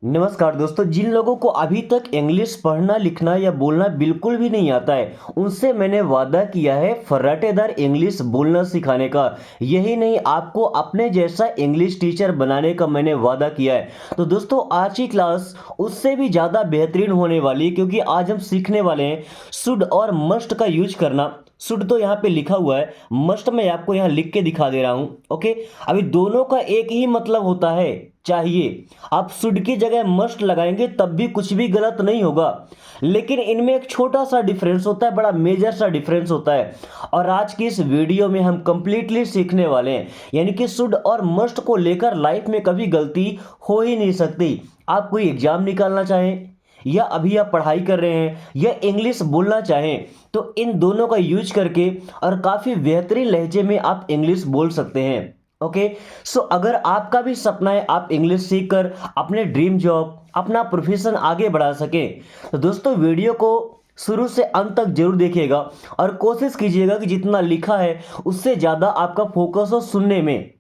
नमस्कार दोस्तों। जिन लोगों को अभी तक इंग्लिश पढ़ना लिखना या बोलना बिल्कुल भी नहीं आता है, उनसे मैंने वादा किया है फर्राटेदार इंग्लिश बोलना सिखाने का। यही नहीं, आपको अपने जैसा इंग्लिश टीचर बनाने का मैंने वादा किया है। तो दोस्तों, आज की क्लास उससे भी ज़्यादा बेहतरीन होने वाली है, क्योंकि आज हम सीखने वाले हैं शुड और मस्ट का यूज करना। शुड तो यहाँ पे लिखा हुआ है, मस्ट मैं आपको यहाँ लिख के दिखा दे रहा हूँ। ओके, अभी दोनों का एक ही मतलब होता है, चाहिए। आप शुड की जगह मस्ट लगाएंगे तब भी कुछ भी गलत नहीं होगा, लेकिन इनमें एक छोटा सा डिफरेंस होता है, बड़ा मेजर सा डिफरेंस होता है। और आज की इस वीडियो में हम कंप्लीटली सीखने वाले हैं, यानी कि शुड और मस्ट को लेकर लाइफ में कभी गलती हो ही नहीं सकती। आप कोई एग्जाम निकालना चाहें, या अभी आप पढ़ाई कर रहे हैं, या इंग्लिश बोलना चाहें, तो इन दोनों का यूज करके और काफ़ी बेहतरीन लहजे में आप इंग्लिश बोल सकते हैं। ओके, सो अगर आपका भी सपना है आप इंग्लिश सीखकर अपने ड्रीम जॉब, अपना प्रोफेशन आगे बढ़ा सके, तो दोस्तों वीडियो को शुरू से अंत तक जरूर देखिएगा और कोशिश कीजिएगा कि जितना लिखा है उससे ज़्यादा आपका फोकस हो सुनने में।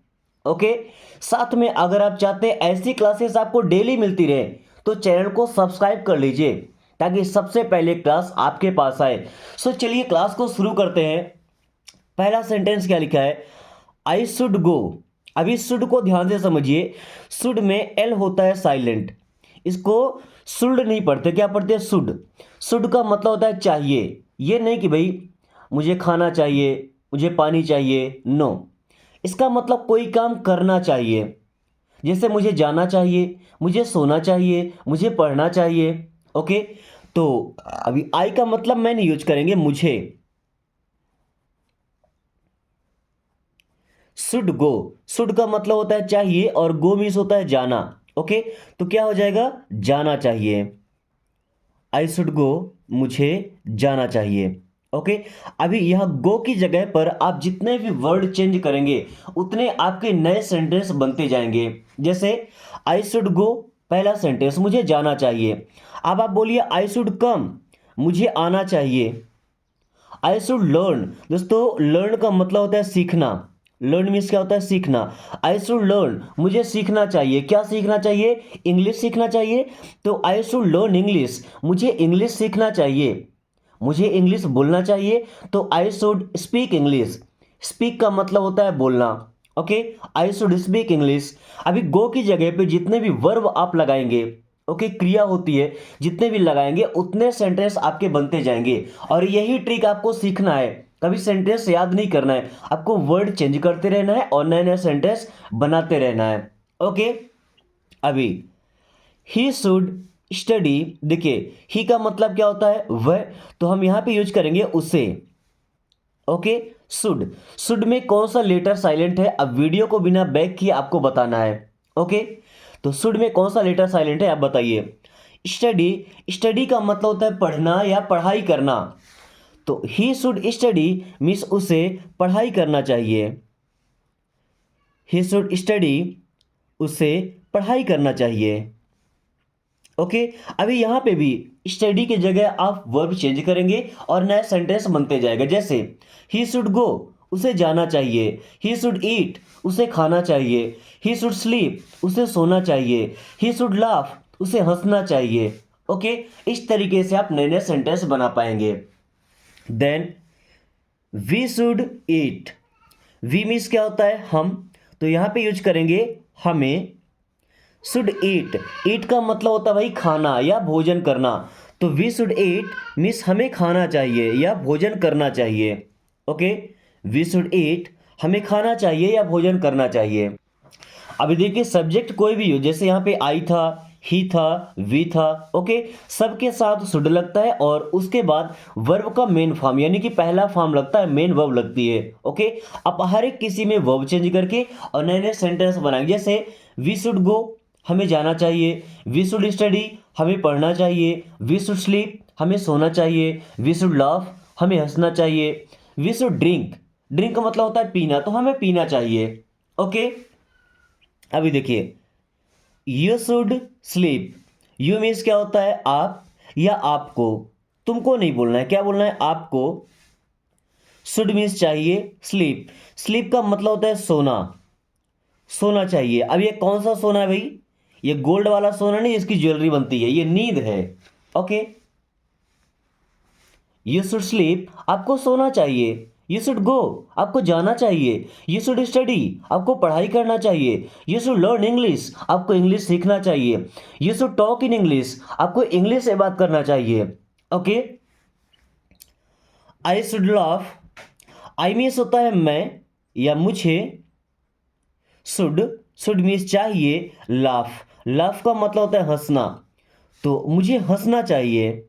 ओके, साथ में अगर आप चाहते हैं ऐसी क्लासेस आपको डेली मिलती रहे, तो चैनल को सब्सक्राइब कर लीजिए ताकि सबसे पहले क्लास आपके पास आए। सो चलिए क्लास को शुरू करते हैं। पहला सेंटेंस क्या लिखा है? आई शुड गो। अभी शुड को ध्यान से समझिए। शुड में एल होता है साइलेंट, इसको शुड नहीं पढ़ते, क्या पढ़ते हैं? शुड। शुड का मतलब होता है चाहिए। ये नहीं कि भाई मुझे खाना चाहिए, मुझे पानी चाहिए, नो। इसका मतलब कोई काम करना चाहिए, जैसे मुझे जाना चाहिए, मुझे सोना चाहिए, मुझे पढ़ना चाहिए। ओके, तो अभी आई का मतलब मैं नहीं यूज करेंगे, मुझे। शुड गो, शुड का मतलब होता है चाहिए और गो मीन्स होता है जाना। ओके, तो क्या हो जाएगा? जाना चाहिए। आई शुड गो, मुझे जाना चाहिए। ओके, अभी यह गो की जगह पर आप जितने भी वर्ड चेंज करेंगे उतने आपके नए सेंटेंस बनते जाएंगे। जैसे आई शुड गो, पहला सेंटेंस मुझे जाना चाहिए। अब आप बोलिए आई शुड कम, मुझे आना चाहिए। आई शुड लर्न, दोस्तों लर्न का मतलब होता है सीखना। लर्न मीन्स क्या होता है? सीखना। आई शुड लर्न, मुझे सीखना चाहिए। क्या सीखना चाहिए? इंग्लिश सीखना चाहिए। तो आई शुड लर्न इंग्लिश, मुझे इंग्लिश सीखना चाहिए, मुझे इंग्लिश बोलना चाहिए। तो I should speak English. Speak का मतलब होता है बोलना। Okay, I should speak English. अभी गो की जगह पे जितने भी वर्ब आप लगाएंगे, ओके, क्रिया होती है, जितने भी लगाएंगे उतने सेंटेंस आपके बनते जाएंगे। और यही ट्रिक आपको सीखना है, कभी सेंटेंस याद नहीं करना है, आपको वर्ड चेंज करते रहना है और नए नए सेंटेंस बनाते रहना है। ओके, अभी ही शुड स्टडी, देखिए ही का मतलब क्या होता है? वह। तो हम यहां पे यूज करेंगे उसे। ओके, शुड, शुड में कौन सा लेटर साइलेंट है? अब वीडियो को बिना बैक किए आपको बताना है। ओके, तो शुड में कौन सा लेटर साइलेंट है आप बताइए। स्टडी, स्टडी का मतलब होता है पढ़ना या पढ़ाई करना। तो ही शुड स्टडी मीन्स उसे पढ़ाई करना चाहिए। ही शुड स्टडी, उसे पढ़ाई करना चाहिए। ओके, अभी यहां पे भी स्टडी की जगह आप वर्ब चेंज करेंगे और नया सेंटेंस बनते जाएगा। जैसे ही शुड गो, उसे जाना चाहिए। ही शुड ईट, उसे खाना चाहिए। ही शुड स्लीप, उसे सोना चाहिए। ही शुड लाफ, उसे हंसना चाहिए। ओके, इस तरीके से आप नए नए सेंटेंस बना पाएंगे। Then we should eat. We means क्या होता है? हम। तो यहां पे यूज करेंगे हमें। शुड ईट, ईट का मतलब होता है भाई खाना या भोजन करना। तो वी शुड ईट मीन्स हमें खाना चाहिए या भोजन करना चाहिए। ओके, वी शुड ईट, हमें खाना चाहिए या भोजन करना चाहिए। अभी देखिए सब्जेक्ट कोई भी हो, जैसे यहाँ पे आई था, ही था, वी था। ओके, सबके साथ शुड लगता है और उसके बाद वर्ब का मेन फॉर्म, यानी कि पहला फॉर्म लगता है, मेन वर्ब लगती है। ओके, आप हर एक किसी में वर्ब चेंज करके और नए नए सेंटेंस बनाएंगे। जैसे वी शुड गो, हमें जाना चाहिए। वी शुड स्टडी, हमें पढ़ना चाहिए। वी शुड स्लीप, हमें सोना चाहिए। वी शुड लाफ, हमें हंसना चाहिए। वी शुड ड्रिंक, ड्रिंक का मतलब होता है पीना, तो हमें पीना चाहिए। ओके, अभी देखिए you should sleep. You means क्या होता है? आप या आपको। तुमको नहीं बोलना है, क्या बोलना है? आपको। शुड मीन्स चाहिए। स्लीप, स्लीप का मतलब होता है सोना, सोना चाहिए। अब ये कौन सा सोना है भाई? ये गोल्ड वाला सोना नहीं इसकी ज्वेलरी बनती है, ये नींद है। ओके, यू शुड स्लीप, आपको सोना चाहिए। यू शुड गो, आपको जाना चाहिए। यू शुड स्टडी, आपको पढ़ाई करना चाहिए। यू शुड लर्न इंग्लिश, आपको इंग्लिश सीखना चाहिए। You should talk in English, आपको इंग्लिश से बात करना चाहिए। Okay, I should laugh, I means होता है मैं या मुझे। शुड, शुड मीन्स चाहिए। लाफ, लाफ का मतलब होता है हंसना, तो मुझे हंसना चाहिए।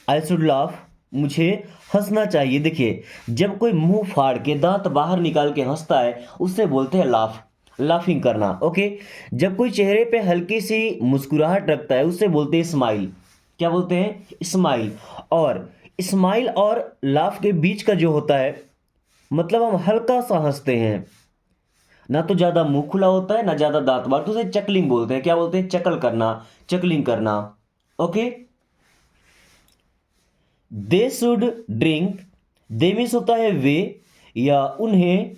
आई शुड लाफ, मुझे हंसना चाहिए। देखिए, जब कोई मुंह फाड़ के दांत बाहर निकाल के हंसता है उससे बोलते हैं लाफ, लाफिंग करना। ओके, जब कोई चेहरे पे हल्की सी मुस्कुराहट रखता है उससे बोलते हैं स्माइल। क्या बोलते हैं? स्माइल। और स्माइल और लाफ के बीच का जो होता है, मतलब हम हल्का सा हंसते हैं, ना तो ज्यादा मुंह खुला होता है ना ज्यादा दांत बाहर, तो उसे चकलिंग बोलते हैं। क्या बोलते हैं? चकल करना, चकलिंग करना। Okay, they should drink, they means होता है वे या उन्हें।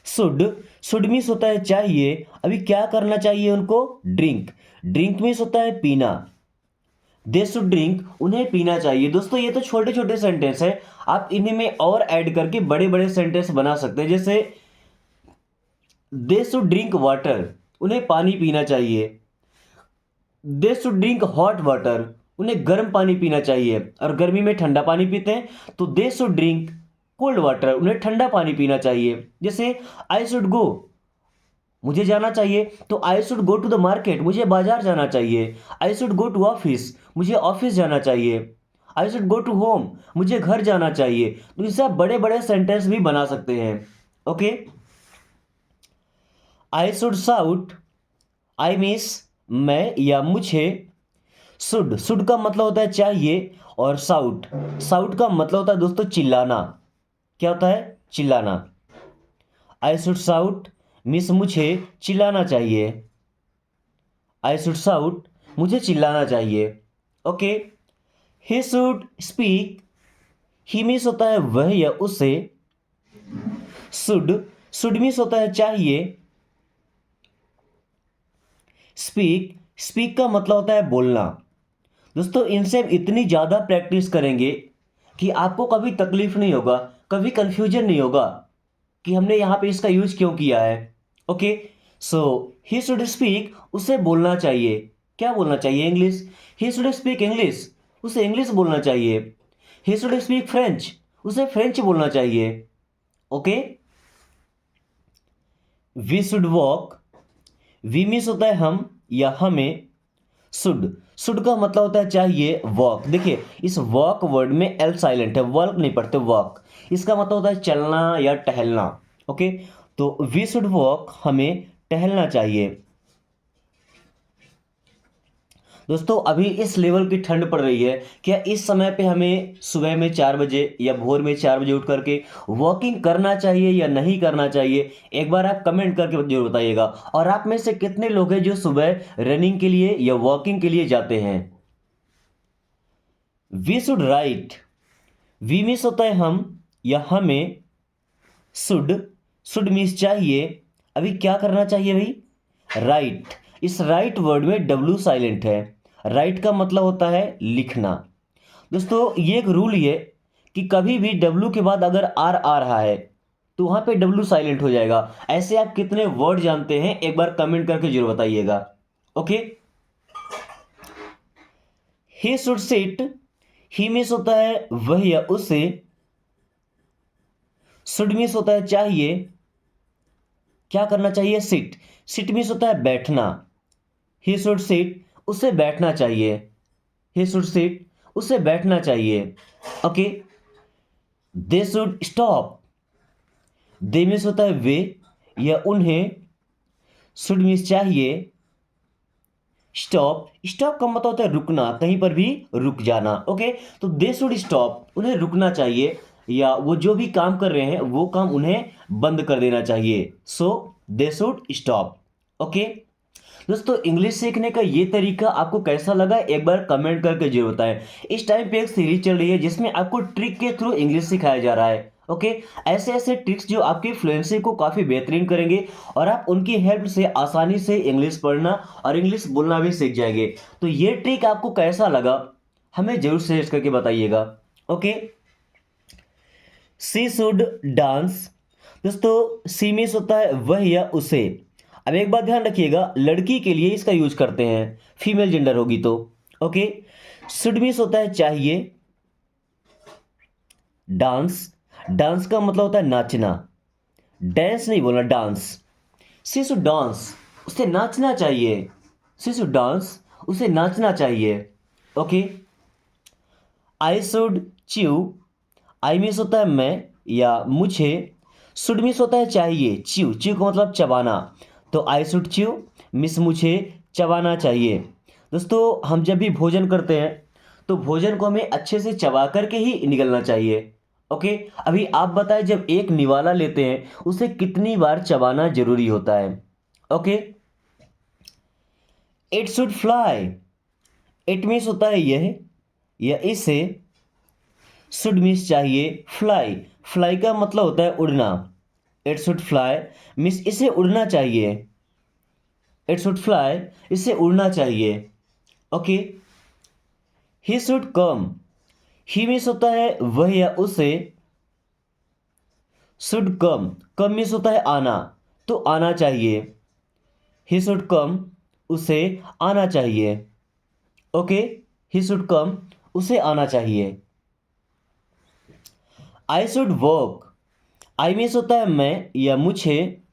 शुड, शुड मीन्स होता है चाहिए। अभी क्या करना चाहिए उनको? ड्रिंक, ड्रिंक मीन्स होता है पीना। दे शुड ड्रिंक, उन्हें पीना चाहिए। दोस्तों ये तो छोटे छोटे सेंटेंस है, आप इन्हीं में और ऐड करके बड़े बड़े सेंटेंस बना सकते हैं। जैसे दे शुड ड्रिंक वाटर, उन्हें पानी पीना चाहिए। They should drink hot water, उन्हें गर्म पानी पीना चाहिए। और गर्मी में ठंडा पानी पीते हैं, तो they should drink cold water, उन्हें ठंडा पानी पीना चाहिए। जैसे आई शुड गो, मुझे जाना चाहिए, तो I should go to the market, मुझे बाजार जाना चाहिए। I should go to office, मुझे ऑफिस जाना चाहिए। I should go to home, मुझे घर जाना चाहिए। तो इससे आप बड़े बड़े सेंटेंस भी बना सकते हैं। Okay, I should shout, I means मैं या मुझे। शुड, शुड का मतलब होता है चाहिए। और साउट, साउट का मतलब होता है दोस्तों चिल्लाना। क्या होता है? चिल्लाना। आई शुड साउट मीन्स मुझे चिल्लाना चाहिए। आई शुड साउट, मुझे चिल्लाना चाहिए। Okay, he should speak, he means होता है वह या उसे। शुड, शुड मीन्स होता है चाहिए। स्पीक, स्पीक का मतलब होता है बोलना। दोस्तों इनसे हम इतनी ज़्यादा प्रैक्टिस करेंगे कि आपको कभी तकलीफ नहीं होगा, कभी कंफ्यूजन नहीं होगा कि हमने यहाँ पे इसका यूज क्यों किया है। Okay, so he should speak, उसे बोलना चाहिए। क्या बोलना चाहिए? English. He should speak English, उसे इंग्लिश बोलना चाहिए। ही शुड स्पीक फ्रेंच, उसे फ्रेंच बोलना चाहिए। Okay, we should walk, we means होता है हम या हमें। शुड, शुड का मतलब होता है चाहिए। वॉक, देखिए इस वॉक वर्ड में एल साइलेंट है, वॉक नहीं पढ़ते, वॉक। इसका मतलब होता है चलना या टहलना। ओके, तो वी शुड वॉक, हमें टहलना चाहिए। दोस्तों अभी इस लेवल की ठंड पड़ रही है, क्या इस समय पे हमें सुबह में 4 बजे या भोर में 4 बजे उठ करके वॉकिंग करना चाहिए या नहीं करना चाहिए? एक बार आप कमेंट करके जरूर बताइएगा। और आप में से कितने लोग हैं जो सुबह रनिंग के लिए या वॉकिंग के लिए जाते हैं? We should write, we means होता है हम या हमें। शुड, शुड मीन्स चाहिए। अभी क्या करना चाहिए भाई? राइट, इस राइट वर्ड में डब्ल्यू साइलेंट है। राइट का मतलब होता है लिखना। दोस्तों ये एक रूल है कि कभी भी डब्ल्यू के बाद अगर आर आ रहा है तो वहां पे डब्ल्यू साइलेंट हो जाएगा। ऐसे आप कितने वर्ड जानते हैं एक बार कमेंट करके जरूर बताइएगा। Okay, he should seat, he means होता है वह या उसे। शुड मीन्स होता है चाहिए। क्या करना चाहिए? सिट, सिट मीन्स होता है बैठना। ही शुड सिट, उसे बैठना चाहिए। ही शुड सिट, उसे बैठना चाहिए। Okay, they should stop, they means होता है वे या उन्हें। शुड मीन्स चाहिए। स्टॉप, स्टॉप का मतलब होता है रुकना, कहीं पर भी रुक जाना। ओके, तो दे शुड स्टॉप, उन्हें रुकना चाहिए, या वो जो भी काम कर रहे हैं वो काम उन्हें बंद कर देना चाहिए। सो दे शुड स्टॉप। ओके, दोस्तों इंग्लिश सीखने का ये तरीका आपको कैसा लगा एक बार कमेंट करके जरूर बताएं। इस टाइम पे एक सीरीज चल रही है जिसमें आपको ट्रिक के थ्रू इंग्लिश सिखाया जा रहा है। ओके, ऐसे ऐसे ट्रिक्स जो आपकी फ्लुएंसी को काफ़ी बेहतरीन करेंगे और आप उनकी हेल्प से आसानी से इंग्लिश पढ़ना और इंग्लिश बोलना भी सीख जाएंगे। तो ये ट्रिक आपको कैसा लगा हमें जरूर शेयर करके बताइएगा। Okay, she should dance. दोस्तों सी मीन्स होता है वह या उसे। अब एक बात ध्यान रखिएगा, लड़की के लिए इसका यूज करते हैं, फीमेल जेंडर होगी तो। ओके, शुड मीन्स होता है चाहिए। डांस, डांस का मतलब होता है नाचना, डांस नहीं बोलना, डांस। शी शुड डांस, उसे नाचना चाहिए। शी शुड डांस, उसे नाचना चाहिए। Okay, I should chew. I means होता है मैं या मुझे। शुड मीन्स होता है चाहिए, च्यू, च्यू का मतलब चबाना। तो आई शुड च्यू मीन्स मुझे चबाना चाहिए। दोस्तों हम जब भी भोजन करते हैं तो भोजन को हमें अच्छे से चबा करके ही निगलना चाहिए। ओके, अभी आप बताएं जब एक निवाला लेते हैं उसे कितनी बार चबाना जरूरी होता है। Okay, it should fly. It means होता है यह या इसे। शुड मीन्स चाहिए, फ्लाई, फ्लाई का मतलब होता है उड़ना। इट शुड फ्लाई मीन्स इसे उड़ना चाहिए। इट शुड फ्लाई, इसे उड़ना चाहिए। Okay, he should come. He means होता है वह या उसे। शुड कम, कम मीन्स होता है आना, तो आना चाहिए। ही शुड कम, उसे आना चाहिए। ओके, ही शुड कम, उसे आना चाहिए। I should work. I means होता है मैं या मुझे।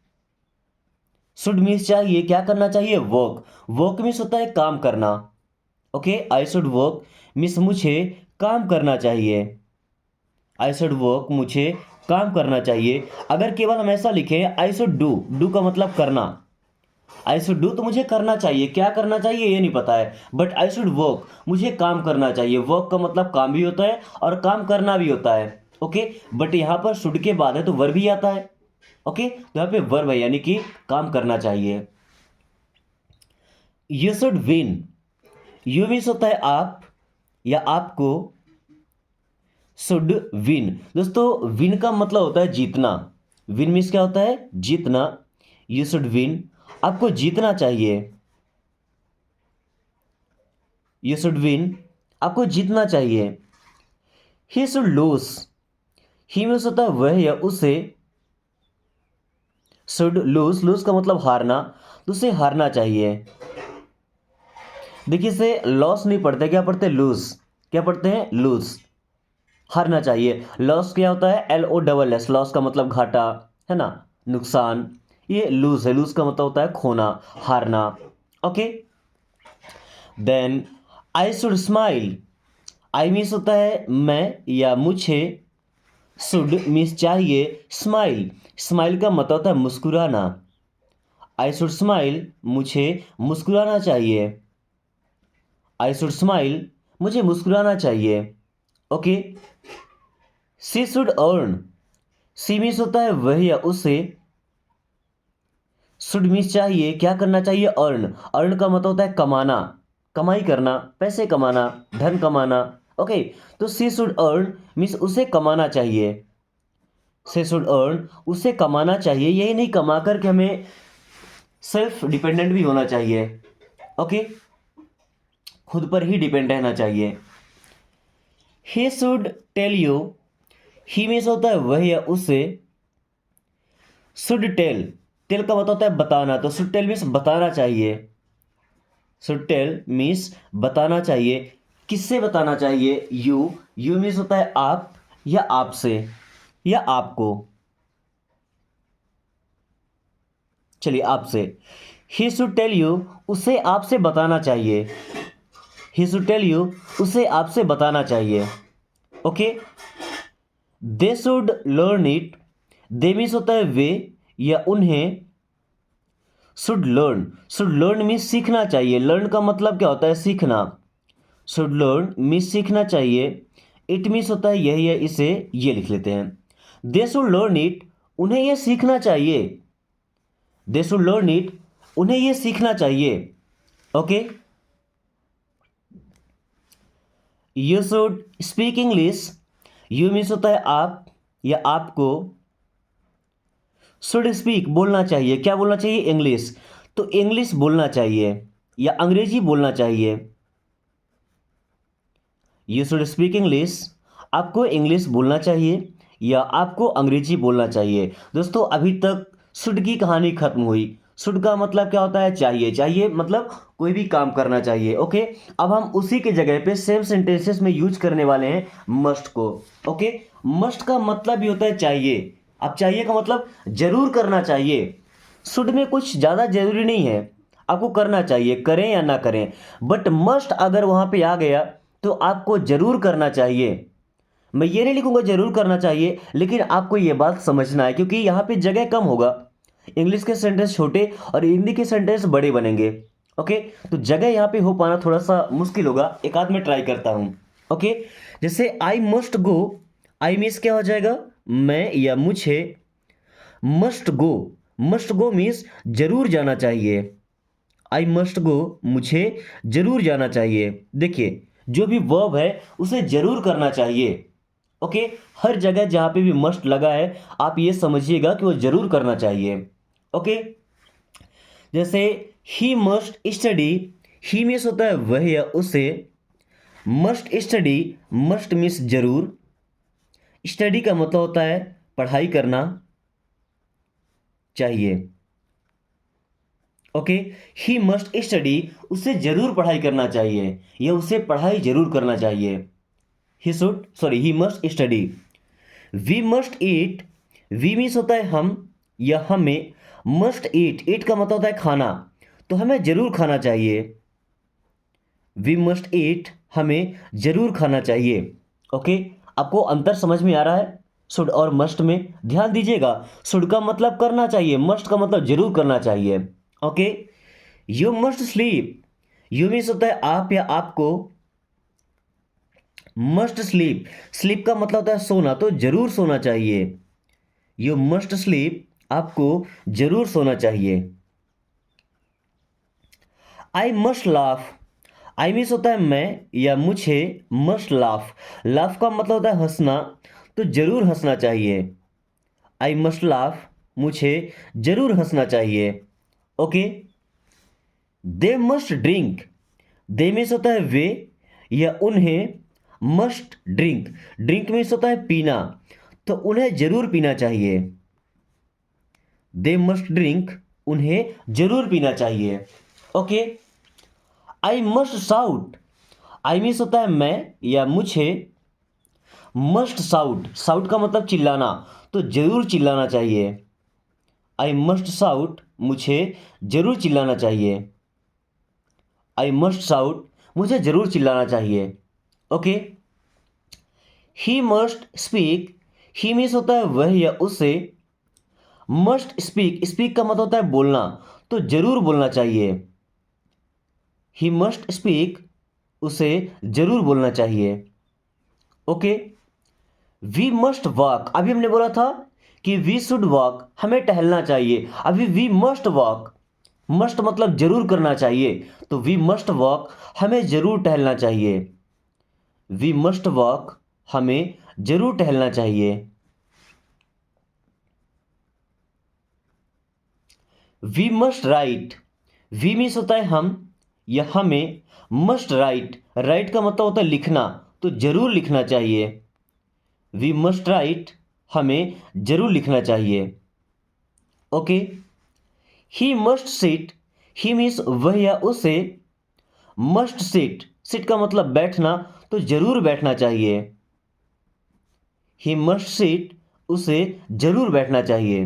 शुड मीन्स चाहिए, क्या करना चाहिए, वर्क। वर्क मीन्स होता है काम करना। Okay, I should work means मुझे काम करना चाहिए। आई शुड वर्क, मुझे काम करना चाहिए। अगर केवल हम ऐसा लिखें आई शुड डू, डू का मतलब करना, आई शुड डू तो मुझे करना चाहिए, क्या करना चाहिए ये नहीं पता है, बट आई शुड वर्क मुझे काम करना चाहिए। वर्क का मतलब काम भी होता है और काम करना भी होता है। ओके, बट यहाँ पर शुड के बाद है तो वर्ब भी आता है। ओके, तो यहाँ पे वर्ब है यानी कि काम करना चाहिए। You should win. You means होता है आप या आपको। शुड विन, दोस्तों विन का मतलब होता है जीतना। विन मीन्स क्या होता है, जीतना। यू शुड विन, आपको जीतना चाहिए। यू शुड विन, आपको जीतना चाहिए। He should lose. He means होता है वह या उसे। शुड लूज, लूज का मतलब हारना, तो उसे हारना चाहिए। देखिए इसे लॉस नहीं पढ़ते, क्या पढ़ते हैं, लूज। क्या पढ़ते हैं, लूज, हारना चाहिए। लॉस क्या होता है, LOSS, लॉस का मतलब घाटा है ना, नुकसान। ये लूज है, लूज का मतलब होता है खोना, हारना। Okay, then I should smile. I means होता है मैं या मुझे। शुड मीन्स चाहिए, स्माइल, स्माइल का मतलब होता है मुस्कुराना। आई शुड स्माइल, मुझे मुस्कुराना चाहिए। आई शुड स्माइल, मुझे मुस्कुराना चाहिए। Okay, she should earn. She means होता है वह या उसे। शुड मीन्स चाहिए, क्या करना चाहिए, अर्न। अर्न का मतलब होता है कमाना, कमाई करना, पैसे कमाना, धन कमाना। ओके, तो सी शुड अर्न मीन्स उसे कमाना चाहिए। सी शुड अर्न, उसे कमाना चाहिए, यही नहीं कमा करके हमें सेल्फ डिपेंडेंट भी होना चाहिए। ओके, खुद पर ही डिपेंड रहना चाहिए। He should tell you. He means होता है वह या उसे। शुड टेल, टेल का मतलब होता है बताना, तो शुड टेल मीन्स बताना चाहिए। शुड टेल मीन्स बताना चाहिए। किससे बताना चाहिए, यू। यू मीन्स होता है आप या आपसे या आपको। चलिए आपसे। ही शुड टेल यू, उसे आपसे बताना चाहिए। ही शुड टेल यू, उसे आपसे बताना चाहिए। Okay, they should learn it. They means होता है वे या उन्हें। Should learn, should learn means सीखना चाहिए। लर्न का मतलब क्या होता है, सीखना। शुड लर्न मीन्स सीखना चाहिए। इट मीन्स होता है यही है, इसे ये लिख लेते हैं। दे शुड लर्न इट, उन्हें यह सीखना चाहिए। दे शुड लर्न इट, उन्हें यह सीखना चाहिए। Okay, you should speak English. You means होता है आप या आपको शुड स्पीक बोलना चाहिए। क्या बोलना चाहिए? इंग्लिश। तो इंग्लिश बोलना चाहिए या अंग्रेजी बोलना चाहिए। You should speak English. आपको इंग्लिश बोलना चाहिए या आपको अंग्रेजी बोलना चाहिए। दोस्तों अभी तक शुड की कहानी खत्म हुई। शुड का मतलब क्या होता है? चाहिए। चाहिए मतलब कोई भी काम करना चाहिए। ओके, अब हम उसी के जगह पे सेम सेंटेंसेस में यूज करने वाले हैं मस्ट को। ओके, मस्ट का मतलब भी होता है चाहिए। अब चाहिए का मतलब जरूर करना चाहिए। शुड में कुछ ज़्यादा जरूरी नहीं है, आपको करना चाहिए, करें या ना करें। बट मस्ट अगर वहां पे आ गया तो आपको जरूर करना चाहिए। मैं ये नहीं लिखूंगा जरूर करना चाहिए, लेकिन आपको ये बात समझना है क्योंकि यहाँ पे जगह कम होगा। इंग्लिश के सेंटेंस छोटे और हिंदी के सेंटेंस बड़े बनेंगे। ओके, तो जगह यहाँ पे हो पाना थोड़ा सा मुश्किल होगा। एक आध में ट्राई करता हूँ। ओके, जैसे I must go, I means क्या हो जाएगा? मैं या मुझे। Must go, must go means जरूर जाना चाहिए। आई मस्ट गो, मुझे जरूर जाना चाहिए। देखिए, जो भी वर्ब है उसे जरूर करना चाहिए। ओके, हर जगह जहां पे भी मस्ट लगा है आप ये समझिएगा कि वो जरूर करना चाहिए। ओके, जैसे ही मस्ट स्टडी, ही मीन्स होता है वह या उसे। मस्ट स्टडी, मस्ट मीन्स जरूर। स्टडी का मतलब होता है पढ़ाई करना चाहिए। ओके, ही मस्ट स्टडी, उसे जरूर पढ़ाई करना चाहिए या उसे पढ़ाई जरूर करना चाहिए। He should, sorry, he must study. We must eat, we means होता है हम या हमें। मस्ट ईट, ईट का मतलब होता है खाना, तो हमें जरूर खाना चाहिए। वी मस्ट ईट, हमें जरूर खाना चाहिए। ओके, आपको अंतर समझ में आ रहा है शुड और मस्ट में? ध्यान दीजिएगा, शुड का मतलब करना चाहिए, मस्ट का मतलब जरूर करना चाहिए। Okay, you must sleep, you means होता है आप या आपको। मस्ट स्लीप, स्लीप का मतलब होता है सोना, तो जरूर सोना चाहिए। यू मस्ट स्लीप, आपको जरूर सोना चाहिए। I must laugh, I means होता है मैं या मुझे। मस्ट लाफ, लाफ का मतलब होता है हंसना, तो जरूर हंसना चाहिए। आई मस्ट लाफ, मुझे जरूर हंसना चाहिए। Okay, they must drink, they means होता है वे या उन्हें। मस्ट ड्रिंक, ड्रिंक मीन्स होता है पीना, तो उन्हें जरूर पीना चाहिए। दे मस्ट ड्रिंक, उन्हें जरूर पीना चाहिए। Okay, I must shout, I means होता है मैं या मुझे। मस्ट साउट, साउट का मतलब चिल्लाना, तो जरूर चिल्लाना चाहिए। आई मस्ट साउट, मुझे जरूर चिल्लाना चाहिए। आई मस्ट साउट, मुझे जरूर चिल्लाना चाहिए। Okay, he must speak, he means होता है वह या उसे। मस्ट स्पीक, स्पीक का मतलब होता है बोलना, तो जरूर बोलना चाहिए। ही मस्ट स्पीक, उसे जरूर बोलना चाहिए। ओके, वी मस्ट वॉक, अभी हमने बोला था कि वी शुड वॉक, हमें टहलना चाहिए। अभी वी मस्ट वॉक, मस्ट मतलब जरूर करना चाहिए, तो वी मस्ट वॉक, हमें जरूर टहलना चाहिए। वी मस्ट वॉक, हमें जरूर टहलना चाहिए। We must write, we means होता है हम या हमें। मस्ट राइट, राइट का मतलब होता है लिखना, तो जरूर लिखना चाहिए। वी मस्ट राइट, हमें जरूर लिखना चाहिए। Okay, he must sit, he means वह या उसे। मस्ट सिट, सिट का मतलब बैठना, तो जरूर बैठना चाहिए। ही मस्ट सिट, उसे जरूर बैठना चाहिए।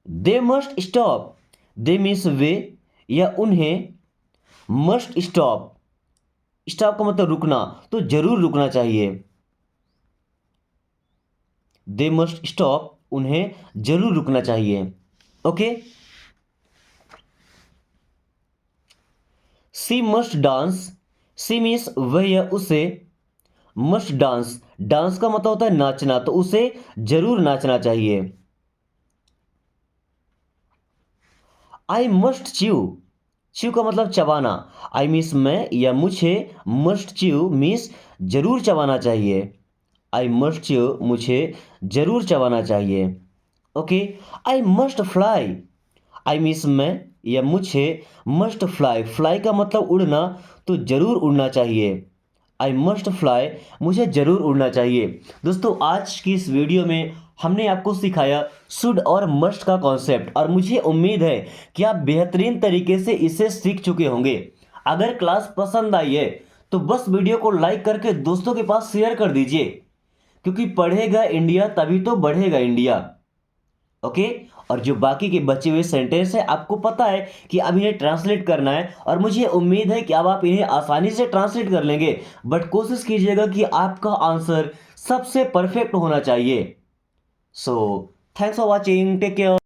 They must stop, they means वे या उन्हें। मस्ट स्टॉप, स्टॉप का मतलब रुकना, तो जरूर रुकना चाहिए। दे मस्ट स्टॉप, उन्हें जरूर रुकना चाहिए। ओके, सी मस्ट डांस, सी मीन्स वह या उसे। मस्ट डांस, डांस का मतलब होता है नाचना, तो उसे जरूर नाचना चाहिए। आई मस्ट च्यू, च्यू का मतलब चबाना, आई मीन्स मैं या मुझे। मस्ट च्यू मीन्स जरूर चबाना चाहिए। आई मस्ट च्यू मुझे जरूर चबाना चाहिए। Okay, I must fly, I miss मैं या मुझे मस्ट फ्लाई, फ्लाई का मतलब उड़ना, तो जरूर उड़ना चाहिए। आई मस्ट फ्लाई, मुझे जरूर उड़ना चाहिए। दोस्तों आज की इस वीडियो में हमने आपको सिखाया शुड और मस्ट का कॉन्सेप्ट, और मुझे उम्मीद है कि आप बेहतरीन तरीके से इसे सीख चुके होंगे। अगर क्लास पसंद आई है तो बस वीडियो को लाइक करके दोस्तों के पास शेयर कर दीजिए, क्योंकि पढ़ेगा इंडिया तभी तो बढ़ेगा इंडिया। ओके, और जो बाकी के बचे हुए सेंटेंस है आपको पता है कि अब इन्हें ट्रांसलेट करना है, और मुझे उम्मीद है कि अब आप इन्हें आसानी से ट्रांसलेट कर लेंगे। बट कोशिश कीजिएगा कि आपका आंसर सबसे परफेक्ट होना चाहिए। So thanks for watching, take care.